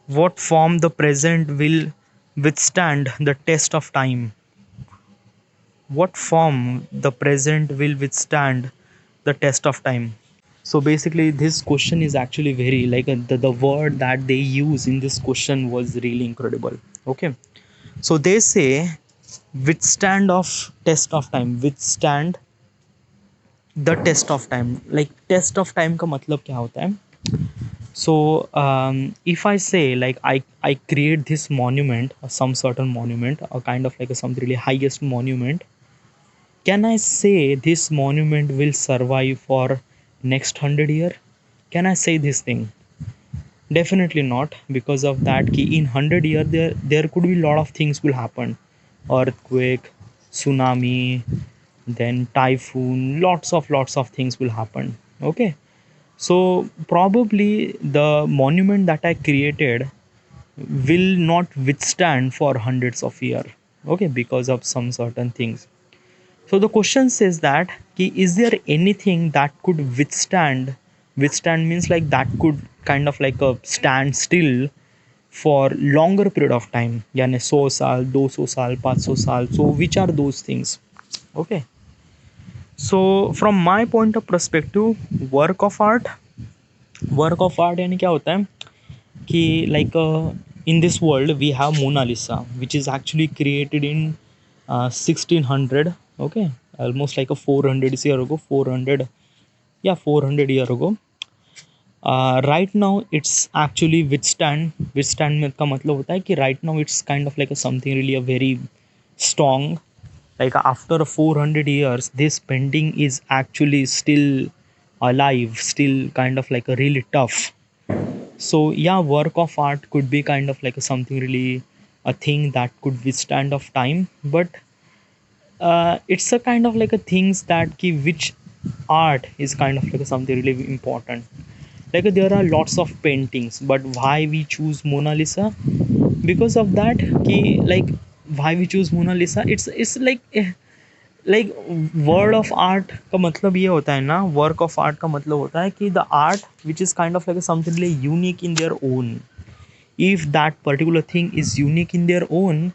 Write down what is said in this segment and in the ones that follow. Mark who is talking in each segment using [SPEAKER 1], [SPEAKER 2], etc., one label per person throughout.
[SPEAKER 1] What form the present will withstand the test of time? What form the present will withstand the test of time? So basically, this question is actually very like the word that they use in this question was really incredible. Okay, so they say withstand of test of time, withstand the test of time. Like test of time का मतलब क्या होता है? So if I say like I create this monument, some certain monument, a kind of like a something really highest monument, can I say this monument will survive for next 100 year? Can I say this thing? Definitely not, because of that ki in 100 year there could be a lot of things will happen. Earthquake, tsunami, then typhoon, lots of things will happen. Okay, so probably the monument that I created will not withstand for hundreds of years. Okay, because of some certain things. So the question says that ki, is there anything that could withstand means like that could kind of like a stand still for longer period of time, यानी 100 साल 200 साल 500 साल. So which are those things? Okay, so from my point of perspective, work of art यानी क्या होता है कि like in this world we have Mona Lisa, which is actually created in 1600. Okay, almost like a 400 year ago, 400, yeah, 400 year ago. Right now it's actually withstand में का मतलब होता है कि right now it's kind of like a something really a very strong. Like after 400 years this painting is actually still alive, still kind of like a really tough. So yeah, work of art could be kind of like a something really a thing that could withstand of time, but it's a kind of like a things that ki which art is kind of like a something really important. Like there are lots of paintings, but why we choose Mona Lisa? Because of that ki like why we choose Mona Lisa, it's like word of art का मतलब ये होता है ना, work of art का मतलब होता है कि the art which is kind of like something unique in their own. If that particular thing is unique in their own,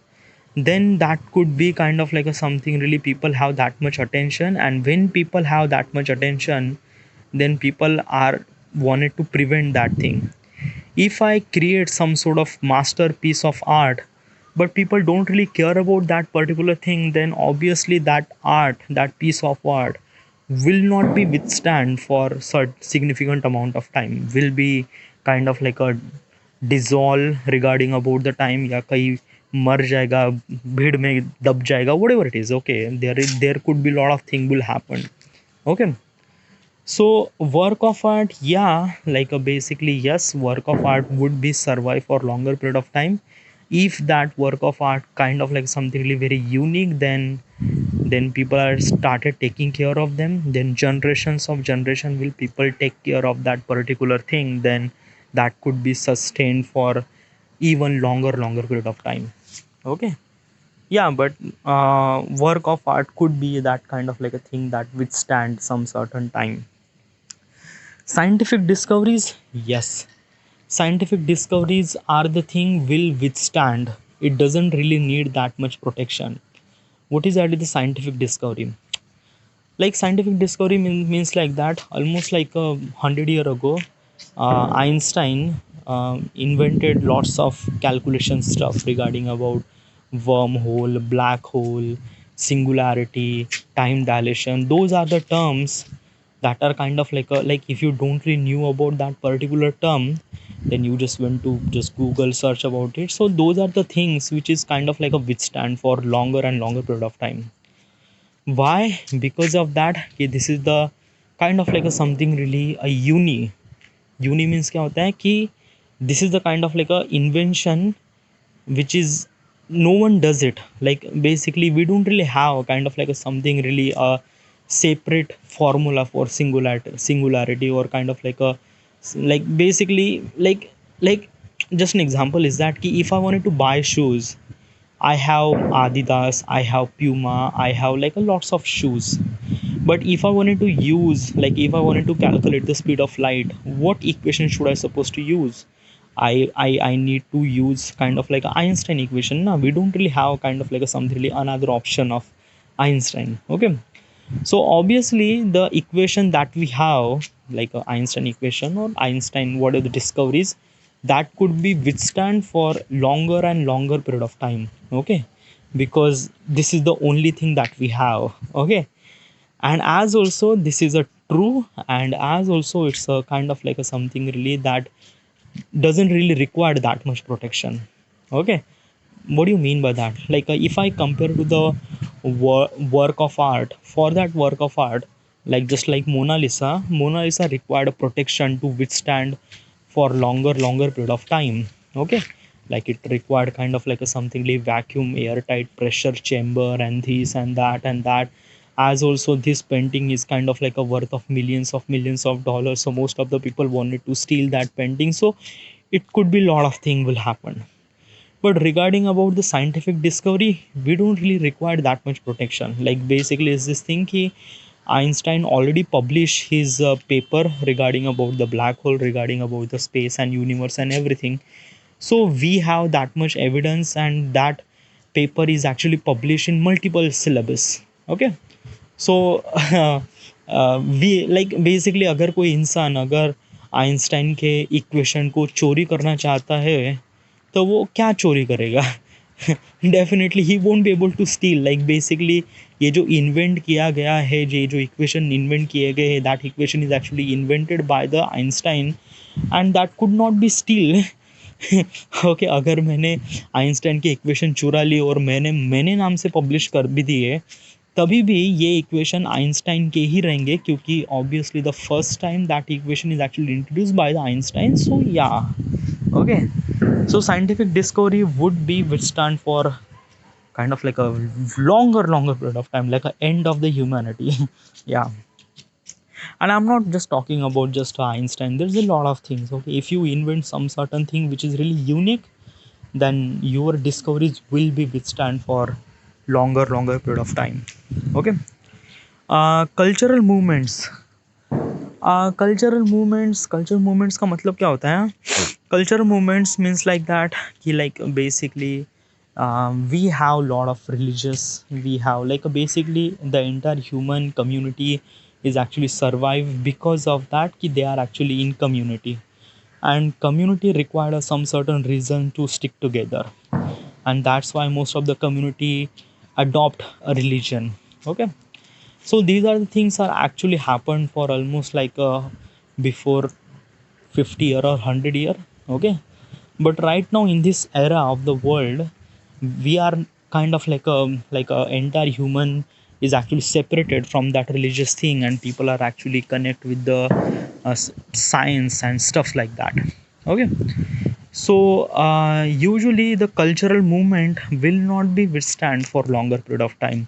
[SPEAKER 1] then that could be kind of like a something really people have that much attention, and when people have that much attention, then people are wanted to prevent that thing. If I create some sort of masterpiece of art but people don't really care about that particular thing, then obviously that art, that piece of art will not be withstand for such significant amount of time, will be kind of like a dissolve regarding about the time, या कहीं मर जाएगा, भीड़ में दब जाएगा, whatever it is. Okay, there could be lot of thing will happen. Okay, so work of art, yeah, like basically yes, work of art would be survive for longer period of time. If that work of art kind of like something really very unique, then people are started taking care of them. Then generations of generation will people take care of that particular thing. Then that could be sustained for even longer period of time. Okay, yeah, but work of art could be that kind of like a thing that withstand some certain time. Scientific discoveries, yes. Scientific discoveries are the thing will withstand. It doesn't really need that much protection. What is actually the scientific discovery? Like scientific discovery means like that. Almost like 100 year ago, Einstein invented lots of calculation stuff regarding about wormhole, black hole, singularity, time dilation. Those are the terms that are kind of like a, like if you don't really knew about that particular term, then you just went to just Google search about it. So those are the things which is kind of like a withstand for longer and longer period of time. Why? Because of that कि this is the kind of like a something really a uni means क्या होता है कि this is the kind of like a invention which is no one does it. Like basically we don't really have a kind of like a something really a separate formula for singularity or kind of like a like basically like just an example is that कि if I wanted to buy shoes, I have Adidas, I have Puma, I have like a lots of shoes. But if I wanted to use, like if I wanted to calculate the speed of light, what equation should I supposed to use? I need to use kind of like a Einstein equation. No, we don't really have kind of like a something really another option of Einstein. Okay, so obviously the equation that we have, like a Einstein equation or Einstein, what are the discoveries that could be withstand for longer and longer period of time. Okay, because this is the only thing that we have. Okay, and as also this is a true, and as also it's a kind of like a something really that doesn't really require that much protection. Okay, what do you mean by that? Like if I compare to the work of art, for that work of art, like just like Mona Lisa required a protection to withstand for longer period of time. Okay, like it required kind of like a something like vacuum airtight pressure chamber and this and that. As also this painting is kind of like a worth of millions of dollars, so most of the people wanted to steal that painting. So it could be a lot of thing will happen. But regarding about the scientific discovery, we don't really require that much protection. Like basically is this thing ki Einstein already published his paper regarding about the black hole, regarding about the space and universe and everything. So we have that much evidence, and that paper is actually published in multiple syllabus. Okay, so we like basically अगर कोई इंसान अगर Einstein के equation को चोरी करना चाहता है, तो वो क्या चोरी करेगा? Definitely he won't be able to steal. Like basically ये जो इन्वेंट किया गया है, ये जो इक्वेशन इन्वेंट किए गए हैं, that equation is actually invented by the Einstein and that could not be steel. Okay, अगर मैंने आइंस्टाइन की इक्वेशन चुरा ली और मैंने नाम से पब्लिश कर भी दिए, तभी भी ये इक्वेशन आइंस्टाइन के ही रहेंगे, क्योंकि obviously the first time that equation is actually introduced by the Einstein. So yeah, okay, so scientific discovery would be withstand for kind of like a longer period of time, like a end of the humanity. Yeah, and I'm not just talking about just Einstein. There's a lot of things. Okay, if you invent some certain thing which is really unique, then your discoveries will be withstand for longer period of time. Okay, cultural movements. Cultural movements का मतलब क्या होता है? Cultural movements means like that कि like basically we have lot of religious, we have like basically the entire human community is actually survive because of that कि they are actually in community, and community require some certain reason to stick together, and that's why most of the community adopt a religion. Okay, so these are the things are actually happened for almost like before 50 year or 100 year. Okay, but right now in this era of the world, we are kind of like a entire human is actually separated from that religious thing, and people are actually connect with the science and stuff like that. Okay, so usually the cultural movement will not be withstand for longer period of time,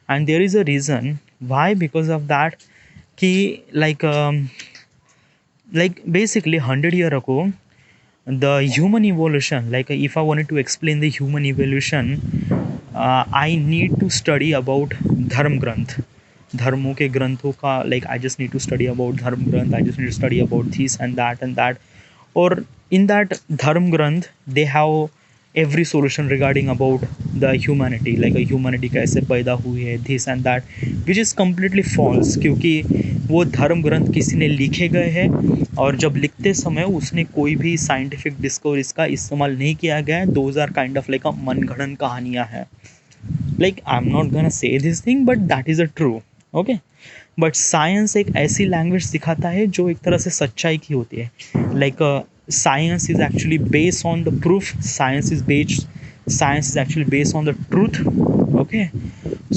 [SPEAKER 1] and there is a reason why. Because of that ki like basically 100 year ago, the human evolution, like if I wanted to explain the human evolution, I need to study about dharm granth, धर्मों के ग्रंथों का, like I just need to study about धर्म ग्रंथ, I just need to study about this and that, or in that dharm granth they have every solution regarding about the humanity, like a humanity कैसे पैदा हुई है, this and that, which is completely false, क्योंकि वो धर्म ग्रंथ किसी ने लिखे गए हैं, और जब लिखते समय उसने कोई भी साइंटिफिक डिस्कवरीज का इस्तेमाल नहीं किया गया है. Those are kind of like a मनगढ़ंत कहानियाँ हैं. Like I am not gonna say this thing, but that is a true. Okay, but science एक ऐसी लैंग्वेज सिखाता है जो एक तरह से सच्चाई की होती है. Like science is actually based on the proof, science is actually based on the truth. Okay,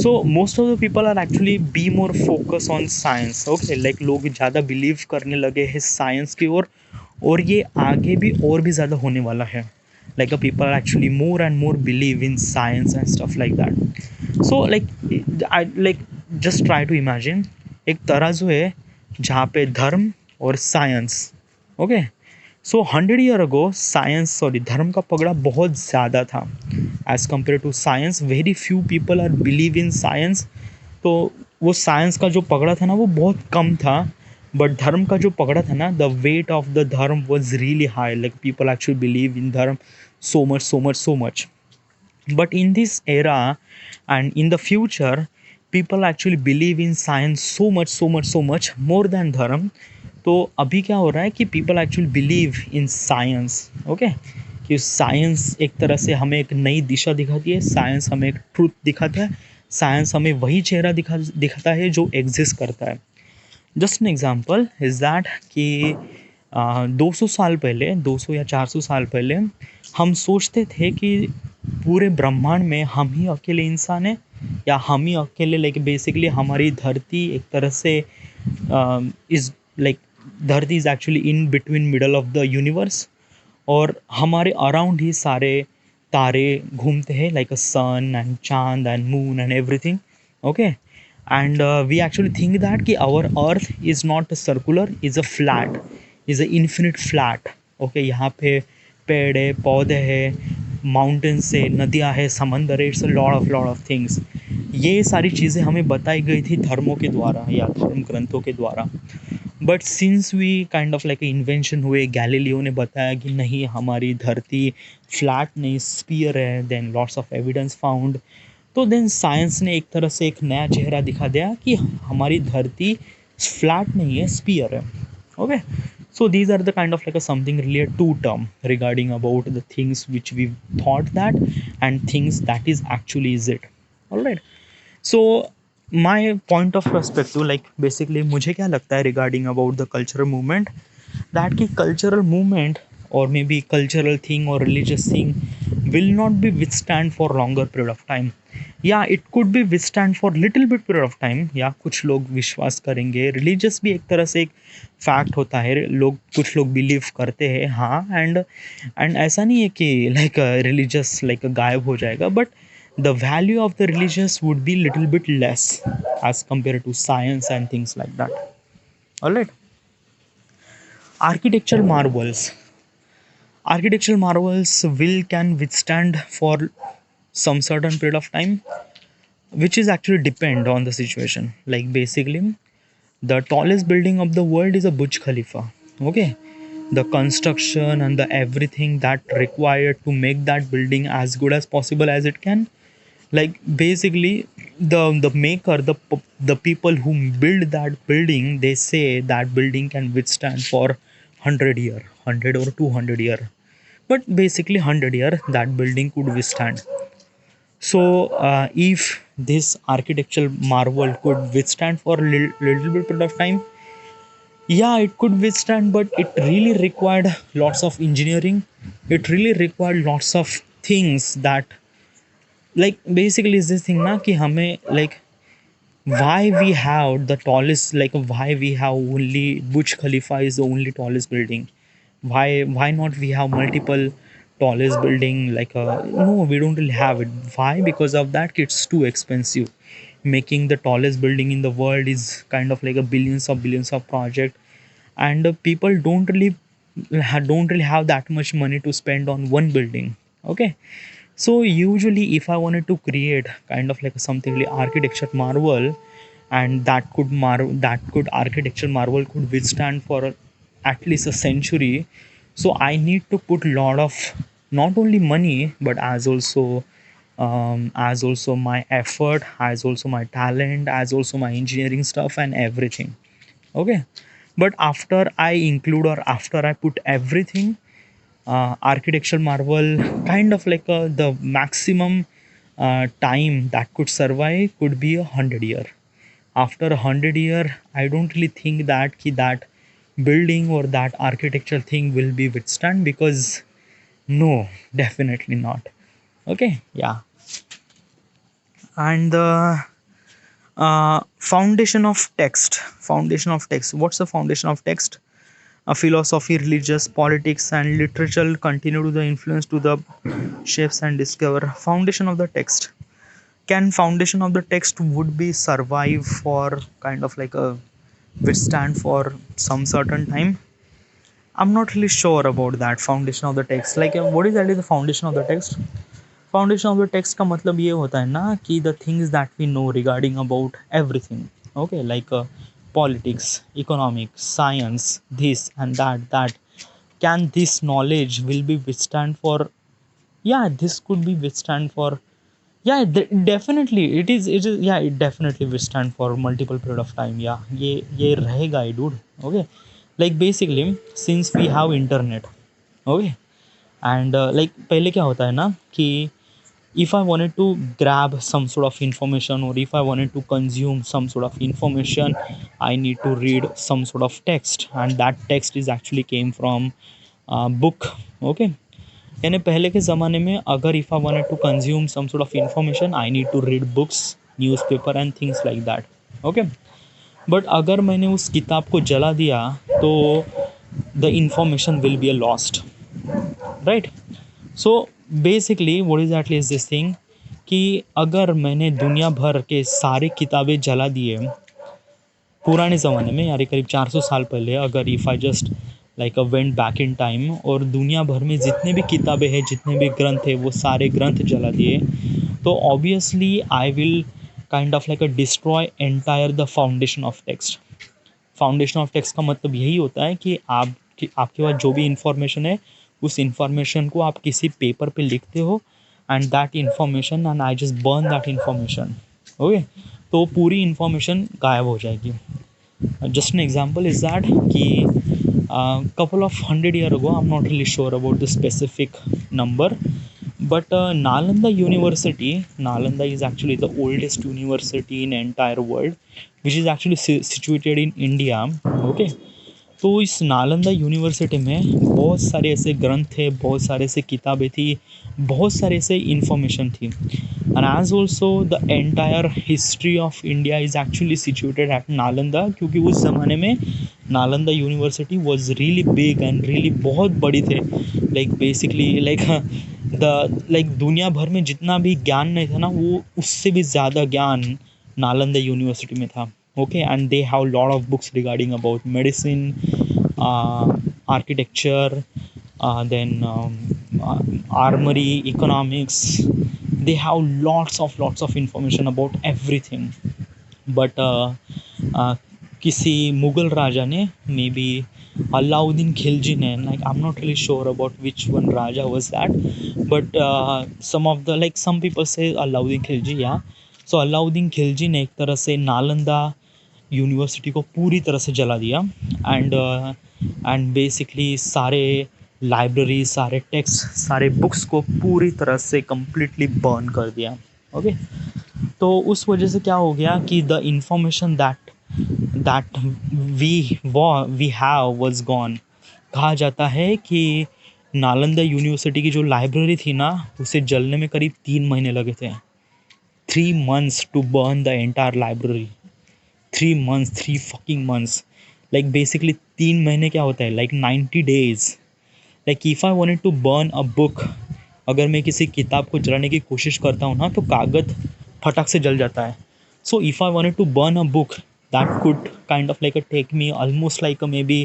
[SPEAKER 1] so most of the people are actually be more focused on science. Okay, like लोग ज़्यादा बिलीव करने लगे हैं science की ओर, और ये आगे भी और भी ज़्यादा होने वाला है. like people are actually more and more believe in science and stuff like that. So like I like just try to imagine एक तराजू है जहाँ पे धर्म और साइंस. ओके, सो 100 year ago धर्म का पगड़ा बहुत ज़्यादा था as compare to science. Very few people are believe in science. तो वो साइंस का जो पगड़ा था ना वो बहुत कम था. बट धर्म का जो पकड़ा था ना, द वेट ऑफ द धर्म was really high, like people actually believe in धर्म so much, so much, so much. But in this era and in the future, people actually believe in science so much, so much, so much more than dharma. तो अभी क्या हो रहा है कि people actually believe in science, okay, कि science एक तरह से हमें एक नई दिशा दिखाती है, साइंस हमें एक ट्रूथ दिखाता है, साइंस हमें वही चेहरा दिखाता है जो एग्जिस्ट करता है. Just an example is that कि 200 साल पहले, 200 या 400 साल पहले हम सोचते थे कि पूरे ब्रह्मांड में हम ही अकेले इंसान हैं, या हम ही अकेले, लाइक बेसिकली हमारी धरती एक तरह से इज लाइक धरती is actually in between middle of the universe, और हमारे अराउंड ही सारे तारे घूमते हैं, लाइक अ सन एंड चांद and moon and everything, okay. And we actually think that कि our earth is not circular, is a flat, is a infinite flat, okay. यहाँ पे पेड़ है, पौधे हैं, माउंटेन्स है, नदियाँ है, समंदर है, it's a lot of things. ये सारी चीज़ें हमें बताई गई थी धर्मों के द्वारा या धर्म ग्रंथों के द्वारा. But since we kind of like invention हुए, गैलीलियो ने बताया कि नहीं, हमारी धरती फ्लैट नहीं स्फीयर है, then lots of evidence found. तो देन साइंस ने एक तरह से एक नया चेहरा दिखा दिया कि हमारी धरती फ्लैट नहीं है, स्पीयर है, okay. So these are the kind of like a something related to term regarding about the things which we thought that and things that is actually is it. Alright. So my point of perspective, like basically मुझे क्या लगता है regarding about the cultural movement, that कि cultural movement or maybe cultural thing or religious thing will not be withstand for longer period of time. Yeah, it could be withstand for little bit period of time. या कुछ लोग विश्वास करेंगे, religious भी एक तरह से एक फैक्ट होता है, लोग कुछ लोग बिलीव करते हैं, हाँ. एंड ऐसा नहीं है कि लाइक रिलीजियस लाइक गायब हो जाएगा, but the value of the religious would be little bit less as compared to science and things like that. All right. Architectural marvels, architectural marvels will can withstand for some certain period of time, which is actually depend on the situation. Like basically the tallest building of the world is a Burj Khalifa, okay. The construction and the everything that required to make that building as good as possible as it can, like basically the maker, the people who build that building, they say that building can withstand for 100 year, 100 or 200 year, but basically 100 year that building could withstand. So if this architectural marvel could withstand for a little bit period of time, yeah, it could withstand, but it really required lots of engineering, it really required lots of things that, like basically is this thing na कि हमें like why we have the tallest, like why we have only Burj Khalifa is the only tallest building, why not we have multiple tallest building, like no, we don't really have it. Why? Because of that it's too expensive. Making the tallest building in the world is kind of like a billions of project, and people don't really have that much money to spend on one building, okay. So usually if I wanted to create kind of like something like architecture marvel, and that could architecture marvel could withstand for at least a century, so I need to put lot of not only money, but as also my effort, as also my talent, as also my engineering stuff and everything, okay. But after I include or after I put everything, architectural marvel kind of like the maximum time that could survive could be 100 year. After 100 year, I don't really think that that building or that architectural thing will be withstand, because no, definitely not, okay. Yeah. And the foundation of text, what's the foundation of text? A philosophy, religious, politics, and literature continue to the influence to the shapes and discover foundation of the text. Can foundation of the text would be survive for kind of like a withstand for some certain time? I'm not really sure about that foundation of the text. Like what is actually the foundation of the text? Foundation of the text का मतलब ये होता है ना कि the things that we know regarding about everything, okay, like politics, economics, science, this and that. Can this knowledge will be withstand for, yeah, this could be withstand for, yeah, definitely it is, yeah, it definitely withstand for multiple period of time, yeah, ये रहेगा ही dude. Okay, like basically since we have internet, okay, and like पहले क्या होता है ना कि if I wanted to grab some sort of information, or if I wanted to consume some sort of information, I need to read some sort of text, and that text is actually came from book. Okay, यानी पहले के ज़माने में अगर if I wanted to consume some sort of information, I need to read books, newspaper and things like that. Okay, but अगर मैंने उस किताब को जला दिया तो the information will be a lost, right. So basically what is actually is this thing कि अगर मैंने दुनिया भर के सारे किताबें जला दिए पुराने ज़माने में, यानी करीब 400 साल पहले, अगर if I just like a went back in time और दुनिया भर में जितने भी किताबें हैं, जितने भी ग्रंथ हैं, वो सारे ग्रंथ जला दिए, तो obviously I will kind of like a destroy entire the foundation of text. Foundation of text का मतलब यही होता है कि आपके पास जो भी इंफॉर्मेशन है, उस इंफॉर्मेशन को आप किसी पेपर पे लिखते हो, and that information, and I just burn that information. Okay, तो पूरी इंफॉर्मेशन गायब हो जाएगी. Just an example is that कि couple of 100 year ago, I'm not really sure about the specific number, but Nalanda University, Nalanda is actually the oldest university in entire world, which is actually situated in India. Okay, तो इस Nalanda university में बहुत सारे ऐसे ग्रंथ थे, बहुत सारे ऐसे किताबें थी, बहुत सारे ऐसे इंफॉर्मेशन थी. And as also the entire history of India is actually situated at Nalanda, क्योंकि उस ज़माने में Nalanda university was really big and really बहुत बड़ी थे. लाइक बेसिकली लाइक लाइक दुनिया भर में जितना भी ज्ञान नहीं था ना, वो उससे भी ज़्यादा ज्ञान नालंदा यूनिवर्सिटी में था. Okay, and they have a lot of books regarding about medicine, architecture, then armory, economics. They have lots of information about everything. But किसी मुगल राजा ने, मे बी अलाउद्दीन खिलजी ने, like I'm not really sure about which one raja was that, but some of the, like some people say Alauddin Khilji, yeah. सो अलाउद्दीन खिलजी ने एक तरह से Nalanda university को पूरी तरह से जला दिया, एंड बेसिकली सारे लाइब्रेरी, सारे टेक्स्ट, सारे बुक्स को पूरी तरह से कम्प्लीटली बर्न कर दिया. ओके, तो उस वजह से क्या हो गया कि the information that we have was gone. कहा जाता है कि नालंदा यूनिवर्सिटी की जो लाइब्रेरी थी ना, उसे जलने में करीब 3 महीने लगे थे. 3 months to burn the entire library. 3 months, 3 fucking months. Like basically 3 महीने क्या होता है, like 90 days. Like if I wanted to burn a book, अगर मैं किसी किताब को जलाने की कोशिश करता हूँ ना, तो कागज़ फटक से जल जाता है. So if I wanted to burn a book, that could kind of like a take me almost like a maybe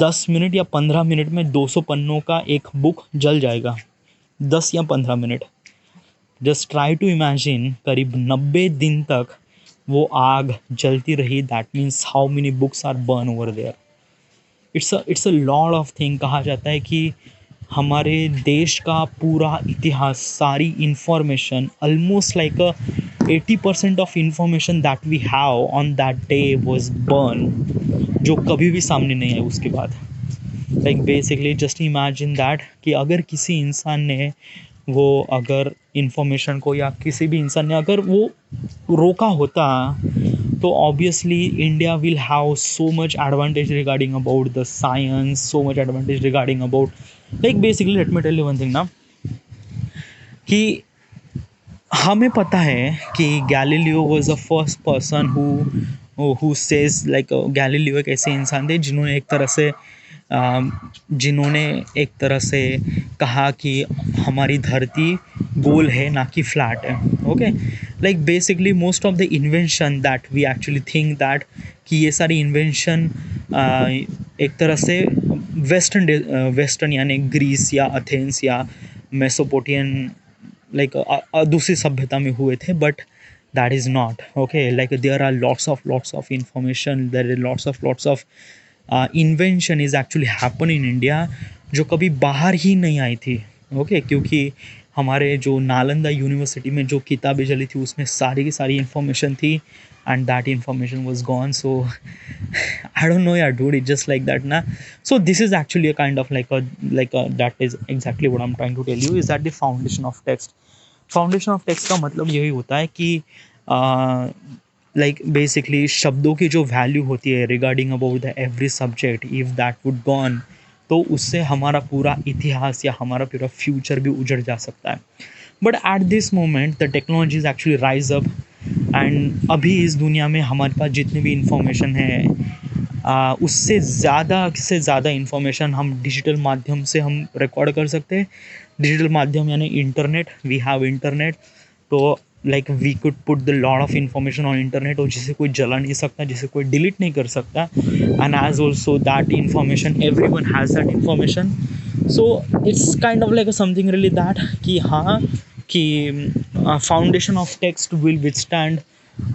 [SPEAKER 1] 10 minute या 15 मिनट में 200 पन्नों का एक बुक जल जाएगा. 10 या 15 minute. Just try to imagine, करीब 90 दिन तक वो आग जलती रही. That means how many books are burn over there. It's a lot of thing. कहा जाता है कि हमारे देश का पूरा इतिहास, सारी information, almost like 80% of information that we have on that day was burn, जो कभी भी सामने नहीं आया उसके बाद. Like basically just imagine that कि अगर किसी इंसान ने वो अगर इंफॉर्मेशन को, या किसी भी इंसान ने अगर वो रोका होता, तो obviously India will have so much advantage regarding about the science, so much advantage regarding about, like basically let me tell you one thing ना, कि हमें पता है कि Galileo was the first person who says, like Galileo एक ऐसे इंसान थे जिन्होंने एक तरह से कहा कि हमारी धरती गोल है, ना कि फ्लैट है. Okay, like basically most of the invention that we actually think that, कि ये सारी इन्वेंशन एक तरह से वेस्टर्न यानी ग्रीस या अथेंस या मेसोपोटामियन, लाइक दूसरी सभ्यता में हुए थे. But that is not okay. Like there are lots of information, there are lots of invention is actually happen in India जो कभी बाहर ही नहीं आई थी ओके क्योंकि हमारे जो नालंदा यूनिवर्सिटी में जो किताबें चली थी उसमें सारी की सारी इंफॉर्मेशन थी and that information was gone so I don't know यार dude it just like that ना so this is actually a kind of like that is exactly what I am trying to tell you is that the foundation of text foundation of text का मतलब यही होता है कि like basically शब्दों की जो वैल्यू होती है regarding about the every subject if that would gone तो उससे हमारा पूरा इतिहास या हमारा पूरा फ्यूचर भी उजड़ जा सकता है but at this moment the technology is actually rise up and अभी इस दुनिया में हमारे पास जितनी भी इंफॉर्मेशन है उससे ज़्यादा से ज़्यादा इंफॉर्मेशन हम डिजिटल माध्यम से हम रिकॉर्ड कर सकते हैं डिजिटल माध्यम यानी इंटरनेट वी हैव इंटरनेट तो like we could put the lot of information on internet और जिसे कोई जला नहीं सकता जिसे कोई डिलीट नहीं कर सकता and as also that information everyone has that information so it's kind of like something really that कि हाँ कि foundation of text will withstand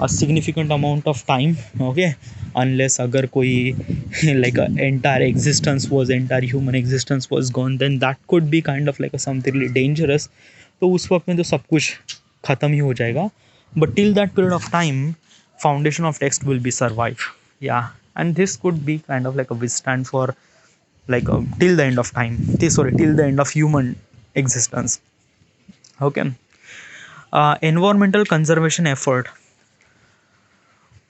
[SPEAKER 1] a significant amount of time okay unless अगर कोई like entire human existence was gone then that could be kind of like a something really dangerous तो उस वक्त में तो सब कुछ ख़त्म ही हो जाएगा but till that period of time foundation of text will be survive yeah and this could be kind of like a withstand for like till the end of time till the end of human existence okay environmental conservation effort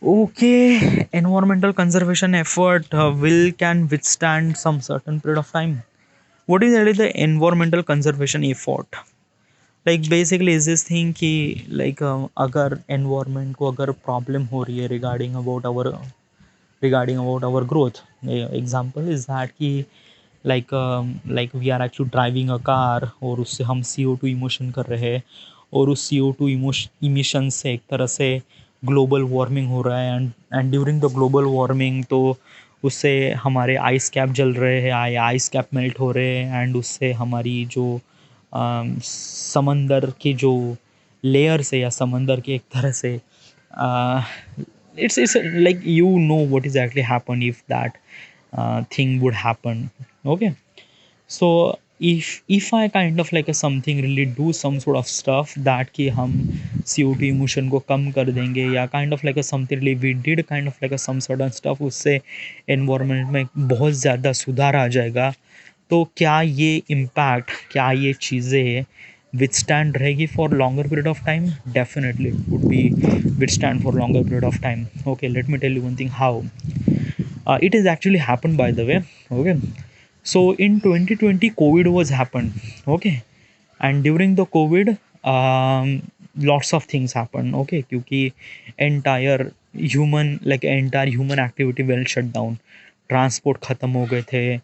[SPEAKER 1] okay environmental conservation effort will can withstand some certain period of time what is really the environmental conservation effort like basically is this thing कि like अगर environment को अगर problem हो रही है regarding about our growth example is that कि like we are actually driving a car और उससे हम CO2 इमोशन कर रहे हैं और उस CO2 इमिशन से एक तरह से ग्लोबल वार्मिंग हो रहा है and during the global warming तो उससे हमारे आइस कैप जल रहे हैं आइस कैप मेल्ट हो रहे हैं एंड उससे हमारी जो समंदर के जो लेयर्स है या समंदर के एक तरह से it's like you know what exactly happened if that thing would happen okay so if I kind of like a something really do some sort of stuff that कि हम CO2 emission को कम कर देंगे या kind of like a something really we did kind of like a some certain stuff उससे environment में बहुत ज़्यादा सुधार आ जाएगा तो क्या ये इम्पैक्ट क्या ये चीज़ें withstand रहेगी for longer period of time definitely it would be withstand for longer period of time okay let me tell you one thing how it has actually happened by the way okay so in 2020 covid was happened okay and during the covid lots of things happened okay क्योंकि entire human activity well shut down transport ख़त्म हो गए थे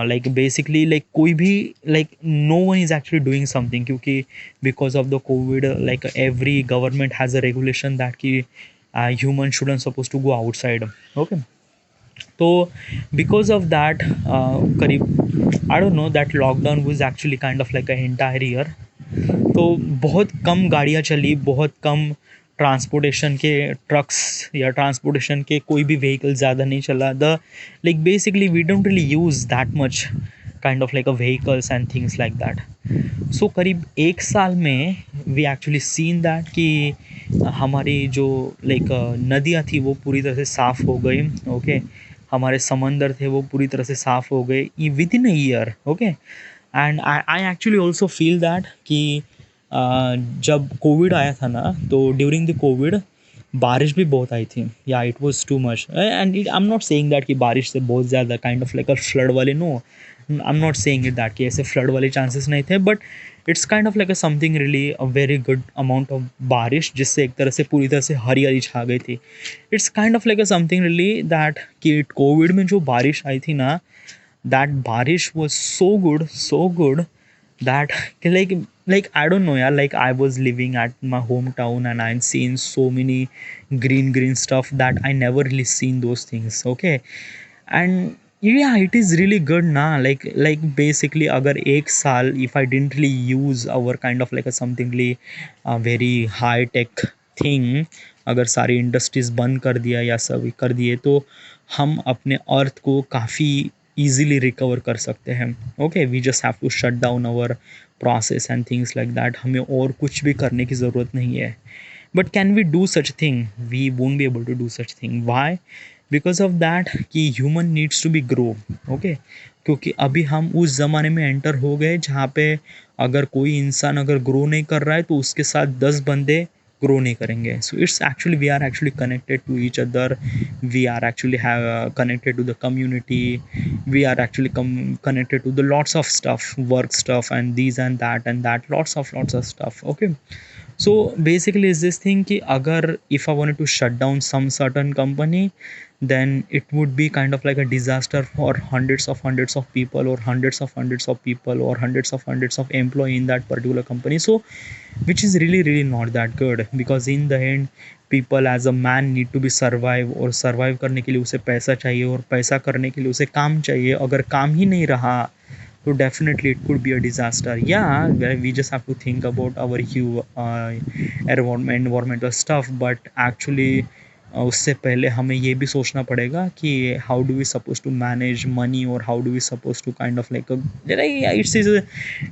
[SPEAKER 1] like basically like कोई भी like no one is actually doing something क्योंकि because of the covid like every government has a regulation that कि human shouldn't supposed to go outside okay तो because of that करीब I don't know that lockdown was actually kind of like a entire year तो बहुत कम गाड़ियाँ चली बहुत कम ट्रांसपोर्टेशन के ट्रक्स या ट्रांसपोर्टेशन के कोई भी व्हीकल ज़्यादा नहीं चला the like basically we don't really use that much kind of like a vehicles and things like that so करीब एक साल में वी एक्चुअली सीन दैट कि हमारी जो लाइक नदियाँ थी वो पूरी तरह से साफ़ हो गई ओके हमारे समंदर थे वो पूरी तरह से साफ़ हो गए with in a year okay and I actually also feel that कि जब कोविड आया था ना तो ड्यूरिंग द कोविड बारिश भी बहुत आई थी या it was too much and I am not saying that कि बारिश से बहुत ज़्यादा kind of like a flood वाले no I am not saying it that कि ऐसे फ्लड वाले चांसेस नहीं थे but it's kind of like a something really a very good amount of बारिश जिससे एक तरह से पूरी तरह से हरियाली छा गई थी it's kind of like a something really that कि कोविड में जो बारिश आई थी ना that barish was so good that like I don't know yeah like I was living at my hometown and I've seen so many green stuff that I never really seen those things okay and yeah it is really good na like basically agar ek saal if I didn't really use our kind of like a something really very high tech thing, अगर सारी industries बंद कर दिया या सब कर दिए तो हम अपने अर्थ को काफ़ी इजीली रिकवर कर सकते हैं. Okay, we just have to shut down our process and things like that. हमें और कुछ भी करने की ज़रूरत नहीं है. But can we do such thing? We won't be able to do such thing. Why? Because of that कि human needs to be grow. Okay, क्योंकि अभी हम उस ज़माने में एंटर हो गए जहाँ पे अगर कोई इंसान अगर ग्रो नहीं कर रहा है तो उसके साथ 10 बंदे ग्रो नहीं करेंगे. So it's actually we are actually connected to each other. We are actually have connected to the community. we are actually connected to the lots of stuff, work stuff, and these and that lots of stuff. Okay, so basically is this thing ki agar if I wanted to shut down some certain company, then it would be kind of like a disaster for hundreds of people, or hundreds of people, or hundreds of employee in that particular company. So which is really not that good, because in the end people as a man need to be survive, और survive करने के लिए उसे पैसा चाहिए, और पैसा करने के लिए उसे काम चाहिए. अगर काम ही नहीं रहा तो definitely it could be a disaster. Yeah, we just have to think about our environmental stuff, but actually उससे पहले हमें ये भी सोचना पड़ेगा कि how do we suppose to manage money, और how do we suppose to kind of like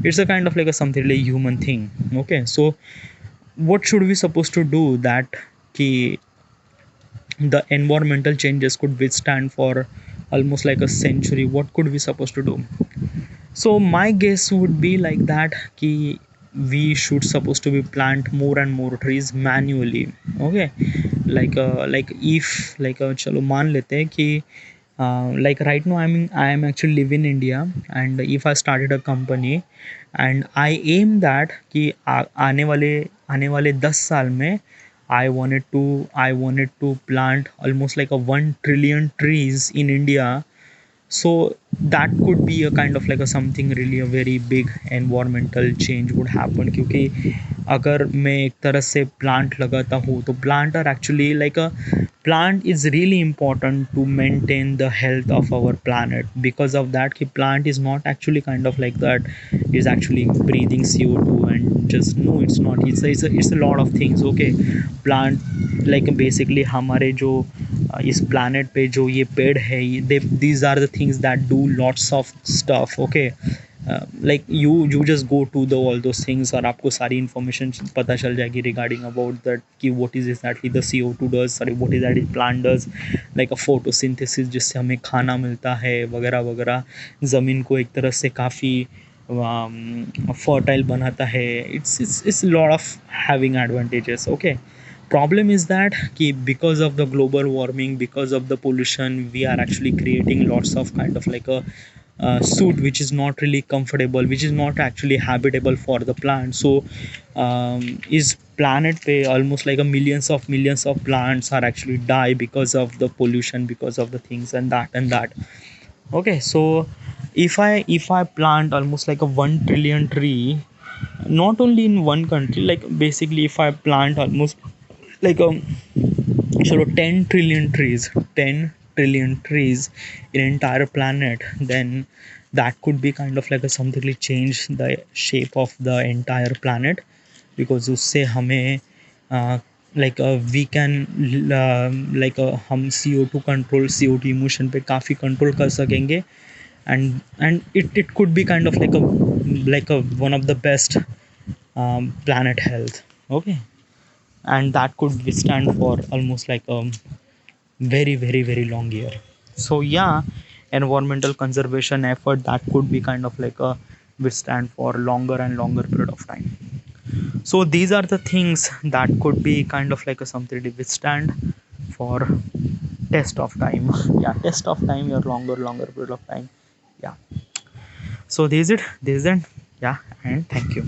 [SPEAKER 1] it's a kind of like a something like human thing. Okay, so what should we supposed to do that ki the environmental changes could withstand for almost like a century? What could we supposed to do? So my guess would be like that ki we should supposed to be plant more and more trees manually. Okay, like if like chalo मान लेते हैं कि like right now I am actually live in India, and if I started a company and I aim that कि आने वाले 10 साल में I wanted to plant almost like a 1 trillion trees in India. So that could be a kind of like a something really a very big environmental change would happen, क्योंकि अगर मैं एक तरह से प्लांट लगाता हूँ तो plant are actually like a plant is really important to maintain the health of our planet. Because of that कि plant is not actually kind of like that is actually breathing CO2 and just no, it's not. It's a lot of things. Okay, plant like basically हमारे जो इस planet पे जो ये पेड़ है ये these are the things that do lots of stuff. Okay, like you just go to the all those things और आपको सारी information पता चल जाएगी regarding about that कि what is exactly the CO2 does, sorry what is that it plant does, like a photosynthesis जिससे हमें खाना मिलता है वगैरह वगैरह, ज़मीन को एक तरह से काफ़ी fertile बनाता है. It's a lot of having advantages. Okay, problem is that कि because of the global warming, because of the pollution, we are actually creating lots of kind of like a suit which is not really comfortable, which is not actually habitable for the plant. So is planet पे almost like a millions of plants are actually die because of the pollution, because of the things and that. Okay, so if I plant almost like a 1 trillion tree, not only in one country, like basically if I plant almost like a चलो 10 trillion trees in entire planet, then that could be kind of like a something like change the shape of the entire planet. because उससे हमें like we can हम CO2 control, CO2 emotion पे काफ़ी control कर सकेंगे. and it could be kind of like a one of the best planet health. Okay, and that could withstand for almost like a very long year. So yeah, environmental conservation effort that could be kind of like a withstand for longer and longer period of time. So these are the things that could be kind of like a something to withstand for test of time. Yeah, test of time, your longer period of time. Yeah, so this is it. Yeah, and thank you.